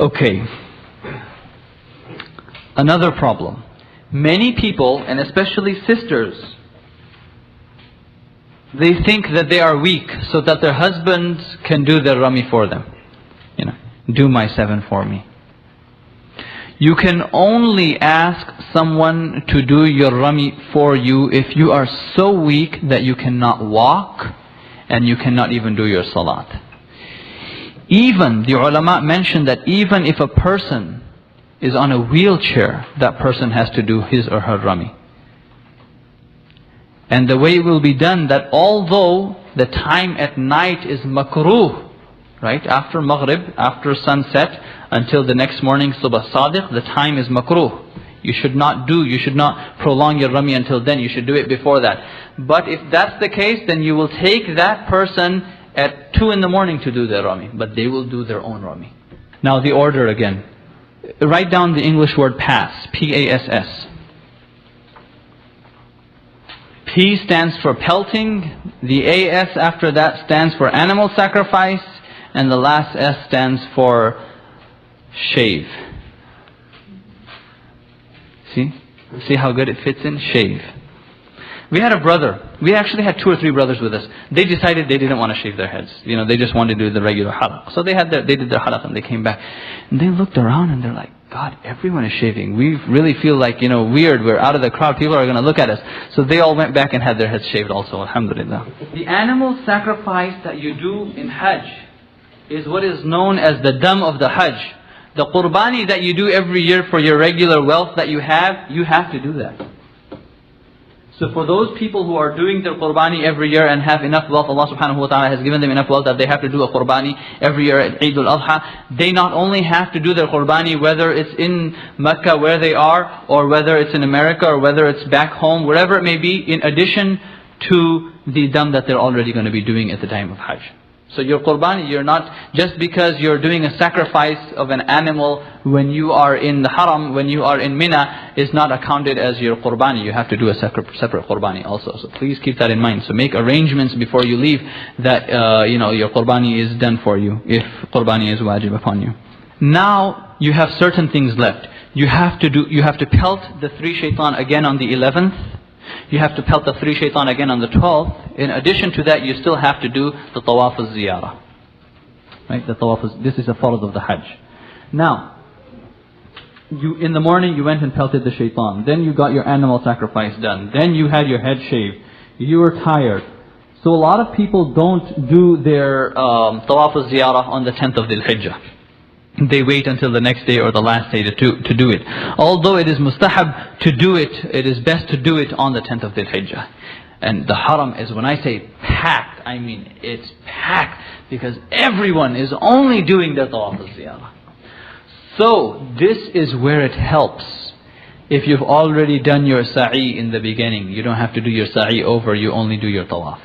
Okay. Another problem. Many people, and especially sisters, they think that they are weak so that their husbands can do their rummy for them. You know, do my 7 for me. You can only ask someone to do your rummy for you if you are so weak that you cannot walk and you cannot even do your salat. Even the ulama mentioned that even if a person is on a wheelchair, that person has to do his or her rummy. And the way it will be done, that although the time at night is makruh, right, after maghrib, after sunset, until the next morning subah sadiq, the time is makruh. You should not prolong your rummy until then, you should do it before that. But if that's the case, then you will take that person at 2 in the morning to do their rummy, but they will do their own rummy. Now the order again. Write down the English word pass, P-A-S-S. P stands for pelting, the A-S after that stands for animal sacrifice, and the last S stands for shave. See how good it fits in? Shave. We had a brother. We actually had 2 or 3 brothers with us. They decided they didn't want to shave their heads. You know, they just wanted to do the regular halaqa. So they did their halaqa and they came back. And they looked around and they're like, God, everyone is shaving. We really feel like, you know, weird. We're out of the crowd. People are going to look at us. So they all went back and had their heads shaved also, alhamdulillah. The animal sacrifice that you do in Hajj is what is known as the dam of the Hajj. The qurbani that you do every year for your regular wealth that you have to do that. So for those people who are doing their qurbani every year and have enough wealth, Allah subhanahu wa ta'ala has given them enough wealth that they have to do a qurbani every year at Eid al-Adha. They not only have to do their qurbani whether it's in Mecca where they are, or whether it's in America, or whether it's back home, wherever it may be, in addition to the dam that they're already going to be doing at the time of Hajj. So your qurbani, you're not, just because you're doing a sacrifice of an animal when you are in the haram, when you are in Mina, is not accounted as your qurbani. You have to do a separate qurbani also. So please keep that in mind. So make arrangements before you leave that your qurbani is done for you, if qurbani is wajib upon you. Now you have certain things left. You have to pelt the 3 shaitan again on the 11th. You have to pelt the 3 shaitan again on the 12th. In addition to that, you still have to do the Tawaaf al-Ziyarah. Right? This is a fard of the Hajj. Now, in the morning you went and pelted the shaitan. Then you got your animal sacrifice done. Then you had your head shaved. You were tired. So a lot of people don't do their Tawaaf al-Ziyarah on the 10th of Dhul Hijjah. They wait until the next day or the last day to do it. Although it is mustahab to do it, it is best to do it on the 10th of Dhul Hijjah. And the haram is, when I say packed, I mean it's packed, because everyone is only doing their Tawaaf al-Ziyarah. So this is where it helps. If you've already done your sa'i in the beginning, you don't have to do your sa'i over, you only do your tawaf.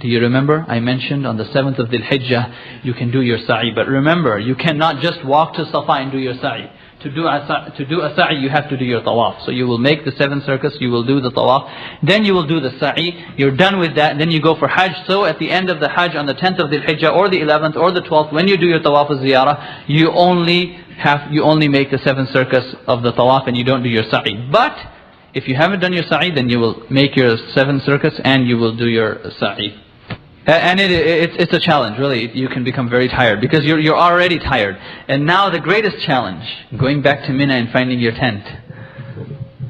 Do you remember? I mentioned on the 7th of Dhul Hijjah, you can do your sa'i. But remember, you cannot just walk to Safa and do your sa'i. To do a sa'i, you have to do your tawaf. So you will make the 7 circus, you will do the tawaf, then you will do the sa'i. You're done with that, then you go for Hajj. So at the end of the Hajj, on the 10th of Dhul Hijjah, or the 11th, or the 12th, when you do your Tawaaf al-Ziyarah, you only make the 7 circus of the tawaf and you don't do your sa'i. But if you haven't done your sa'i, then you will make your 7 circus and you will do your sa'i. And it's a challenge, really. You can become very tired because you're already tired. And now the greatest challenge, going back to Mina and finding your tent.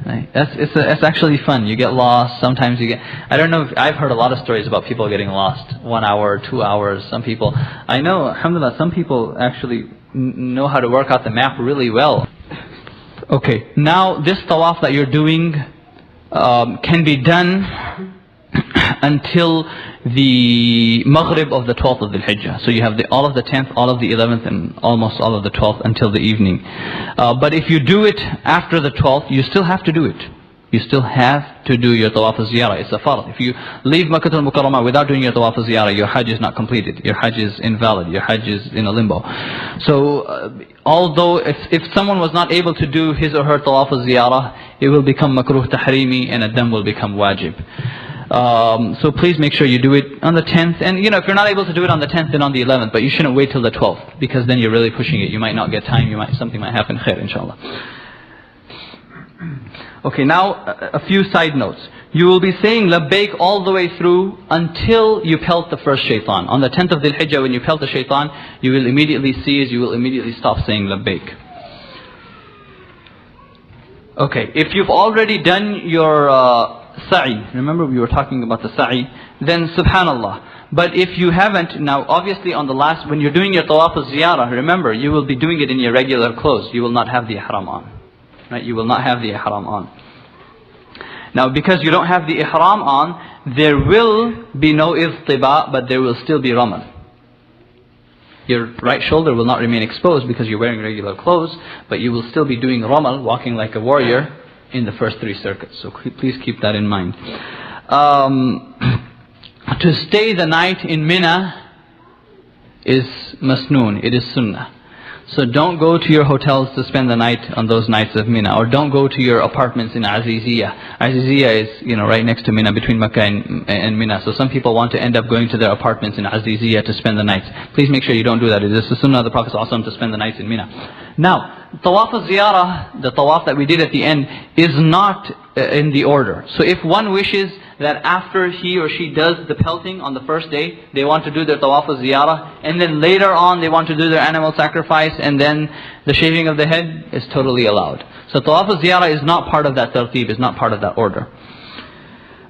Right? It's actually fun. You get lost. Sometimes you get, I don't know, I've heard a lot of stories about people getting lost. 1 hour, 2 hours, some people. I know, alhamdulillah, some people actually know how to work out the map really well. Okay, now this tawaf that you're doing can be done until the Maghrib of the 12th of Dhul Hijjah. So you have all of the 10th, all of the 11th, and almost all of the 12th until the evening. But if you do it after the 12th, you still have to do it. You still have to do your Tawaaf al-Ziyarah. It's a fard. If you leave Makkah al-Mukarramah without doing your Tawaaf al-Ziyarah, your Hajj is not completed. Your Hajj is invalid. Your Hajj is in a limbo. So although if someone was not able to do his or her Tawaaf al-Ziyarah, it will become makruh tahrimi and a dam will become wajib. So please make sure you do it on the 10th. And if you're not able to do it on the 10th, then on the 11th. But you shouldn't wait till the 12th, because then you're really pushing it. You might not get time. Something might happen. Khair, inshallah. Okay, now a few side notes. You will be saying labbaik all the way through until you pelt the first shaitan. On the 10th of Dhul Hijjah, when you pelt the shaitan, you will immediately cease, you will immediately stop saying labbaik. Okay, if you've already done your sa'i, remember we were talking about the sa'i, then subhanallah. But if you haven't, now obviously on the last, when you're doing your Tawaaf al-Ziyarah, remember, you will be doing it in your regular clothes. You will not have the ihram on. Right? You will not have the ihram on. Now because you don't have the ihram on, there will be no iztiba, but there will still be ramal. Your right shoulder will not remain exposed because you're wearing regular clothes, but you will still be doing ramal, walking like a warrior, in the first 3 circuits. So please keep that in mind. To stay the night in Mina is masnoon, it is sunnah. So don't go to your hotels to spend the night on those nights of Mina, or don't go to your apartments in Aziziyah. Aziziyah is, right next to Mina, between Makkah and Mina. So some people want to end up going to their apartments in Aziziyah to spend the nights. Please make sure you don't do that. It is the sunnah of the Prophet ﷺ to spend the nights in Mina. Now, Tawaaf al-Ziyarah, the Tawaaf that we did at the end, is not in the order. So if one wishes that after he or she does the pelting on the first day, they want to do their Tawaaf al-Ziyarah, and then later on they want to do their animal sacrifice, and then the shaving of the head, is totally allowed. So Tawaaf al-Ziyarah is not part of that tartib, is not part of that order.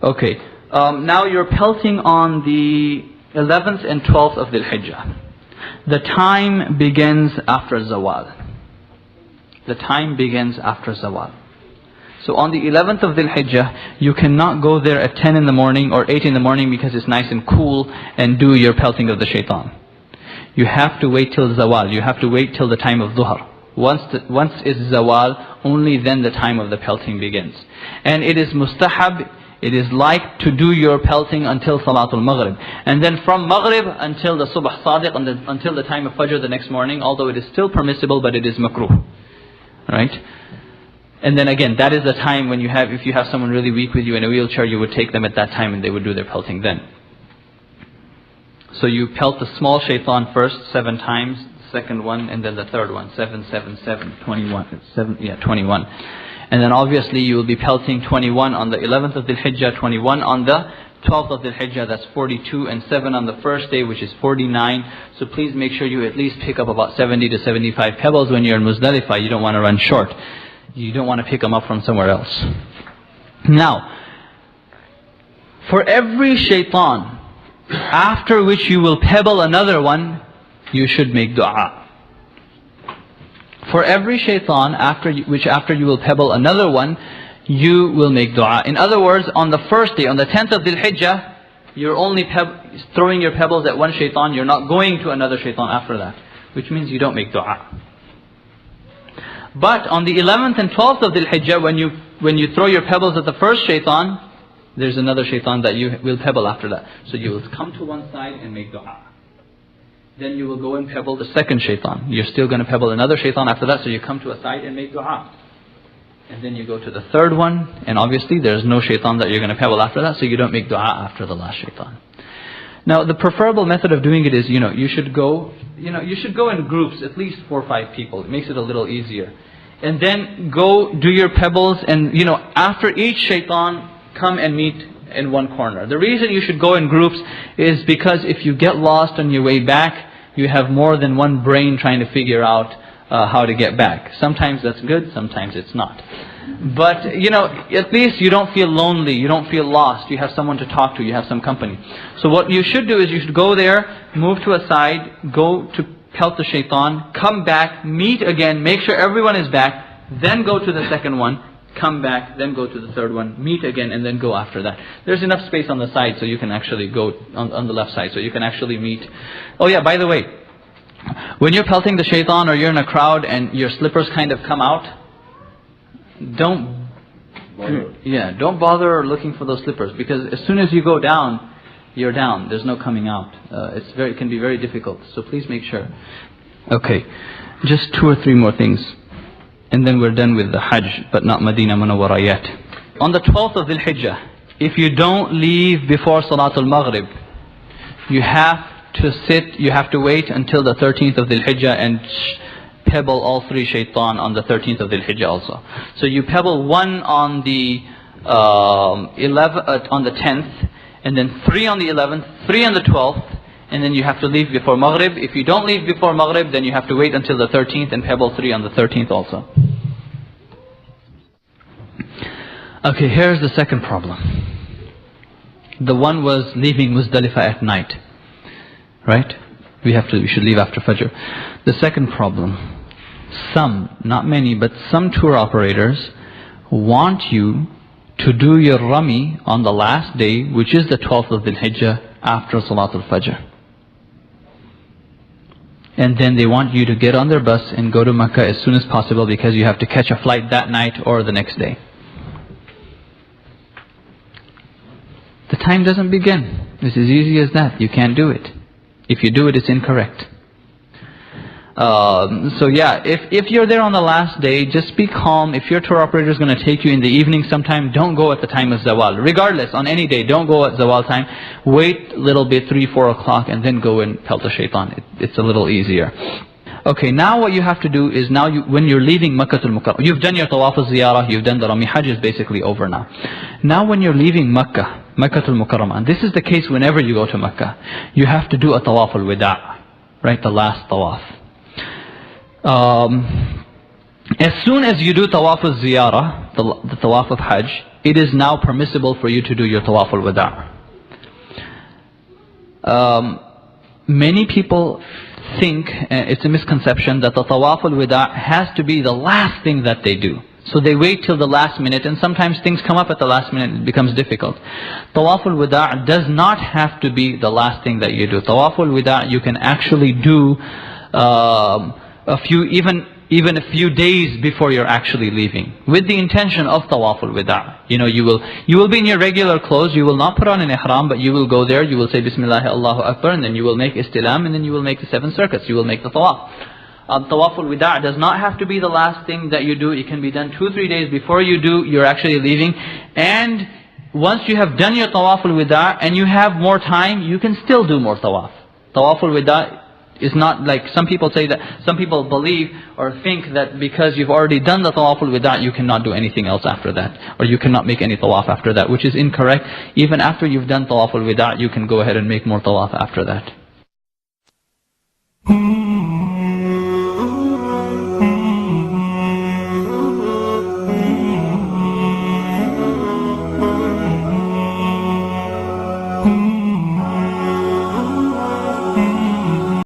Okay, now you're pelting on the 11th and 12th of Dhul Hijjah. The time begins after Zawal. The time begins after Zawal. So on the 11th of Dhul Hijjah, you cannot go there at 10 in the morning or 8 in the morning because it's nice and cool and do your pelting of the shaitan. You have to wait till Zawal. You have to wait till the time of Dhuhr. Once it's Zawal, only then the time of the pelting begins. And it is mustahab, it is like to do your pelting until Salatul Maghrib. And then from Maghrib until the Subh Sadiq, until the time of Fajr the next morning, although it is still permissible, but it is makruh. Right? And then again, that is the time when if you have someone really weak with you in a wheelchair, you would take them at that time and they would do their pelting then. So you pelt the small shaitan first 7 times, the second one, and then the third one. 7, 7, 7, 21. 21. And then obviously you will be pelting 21 on the 11th of Dhul Hijjah, 21 on the 12th of Dhul Hijjah, that's 42, and 7 on the first day, which is 49. So please make sure you at least pick up about 70 to 75 pebbles when you're in Muzdalifah. You don't want to run short. You don't want to pick them up from somewhere else. Now, for every shaitan, after which you will pebble another one, you should make dua. For every shaitan, after you will pebble another one, you will make dua. In other words, on the first day, on the 10th of Dhul Hijjah, you're only throwing your pebbles at one shaitan, you're not going to another shaitan after that, which means you don't make dua. But on the 11th and 12th of Dhul Hijjah, when you throw your pebbles at the first shaitan, there's another shaitan that you will pebble after that. So you will come to one side and make dua. Then you will go and pebble the second shaitan. You're still going to pebble another shaitan after that, so you come to a side and make dua. And then you go to the third one, and obviously there's no shaitan that you're going to pebble after that, so you don't make dua after the last shaitan. Now the preferable method of doing it is, you should go in groups, at least 4 or 5 people. It makes it a little easier. And then go do your pebbles, and after each shaitan, come and meet in one corner. The reason you should go in groups is because if you get lost on your way back, you have more than one brain trying to figure out how to get back. Sometimes that's good, sometimes it's not. But, at least you don't feel lonely, you don't feel lost, you have someone to talk to, you have some company. So what you should do is you should go there, move to a side, go to pelt the shaitan, come back, meet again, make sure everyone is back, then go to the second one, come back, then go to the third one, meet again, and then go after that. There's enough space on the side so you can actually go on the left side, so you can actually meet. Oh yeah, by the way, when you're pelting the shaitan or you're in a crowd and your slippers kind of come out, don't bother looking for those slippers, because as soon as you go down, you're down. There's no coming out. It can be very difficult. So please make sure. Okay, just 2 or 3 more things, and then we're done with the Hajj, but not Medina Munawwara yet. On the 12th of Dhul Hijjah, if you don't leave before Salatul Maghrib, you have to wait until the 13th of Dhul Hijjah and pebble all 3 shaitan on the 13th of Dhul Hijjah also. So you pebble 1 on the 10th, and then 3 on the 11th, 3 on the 12th, and then you have to leave before Maghrib. If you don't leave before Maghrib, then you have to wait until the 13th and pebble 3 on the 13th also. Okay, here's the second problem. The one was leaving Muzdalifah at night, right? We should leave after Fajr. The second problem, some, not many, but some tour operators want you to do your Rami on the last day, which is the 12th of Dhul Hijjah, after Salatul Fajr. And then they want you to get on their bus and go to Makkah as soon as possible because you have to catch a flight that night or the next day. The time doesn't begin. It's as easy as that. You can't do it. If you do it, it's incorrect. So yeah, if you're there on the last day, just be calm. If your tour operator is going to take you in the evening sometime, don't go at the time of Zawal. Regardless, on any day, don't go at Zawal time. Wait a little bit, 3, 4 o'clock, and then go and pelt the shaitan. It's a little easier. Okay, now what you have to do is, when you're leaving Makkah al-Mukarramah, you've done your Tawaaf al-Ziyarah, you've done the Rami. Hajj is basically over now. Now when you're leaving Makkah al-Mukarramah, and this is the case whenever you go to Makkah, you have to do a Tawaaf al-Wida', right, the last Tawaf. As soon as you do Tawaaf al-Ziyarah, the Tawaf of Hajj, it is now permissible for you to do your Tawaaf al-Wida'. Many people think, it's a misconception, that the Tawaaf al-Wida' has to be the last thing that they do. So they wait till the last minute, and sometimes things come up at the last minute and it becomes difficult. Tawaf al-Wida' does not have to be the last thing that you do. Tawaf al-Wida' you can actually do even a few days before you're actually leaving, with the intention of Tawaf al-Wida'. You will be in your regular clothes, you will not put on an ihram, but you will go there, you will say Bismillah, Allahu Akbar, and then you will make istilam, and then you will make the 7 circuits, you will make the tawaf. Tawaf al-Wida' does not have to be the last thing that you do. It can be done 2-3 days before you're actually leaving. And once you have done your Tawaf al-Wida' and you have more time, you can still do more tawaf. Tawaf al-Wida' is not like some people say that, some people believe or think that because you've already done the Tawaf al-Wida' you cannot do anything else after that, or you cannot make any tawaf after that, which is incorrect. Even after you've done Tawaf al-Wida' you can go ahead and make more tawaf after that. Mm-hmm.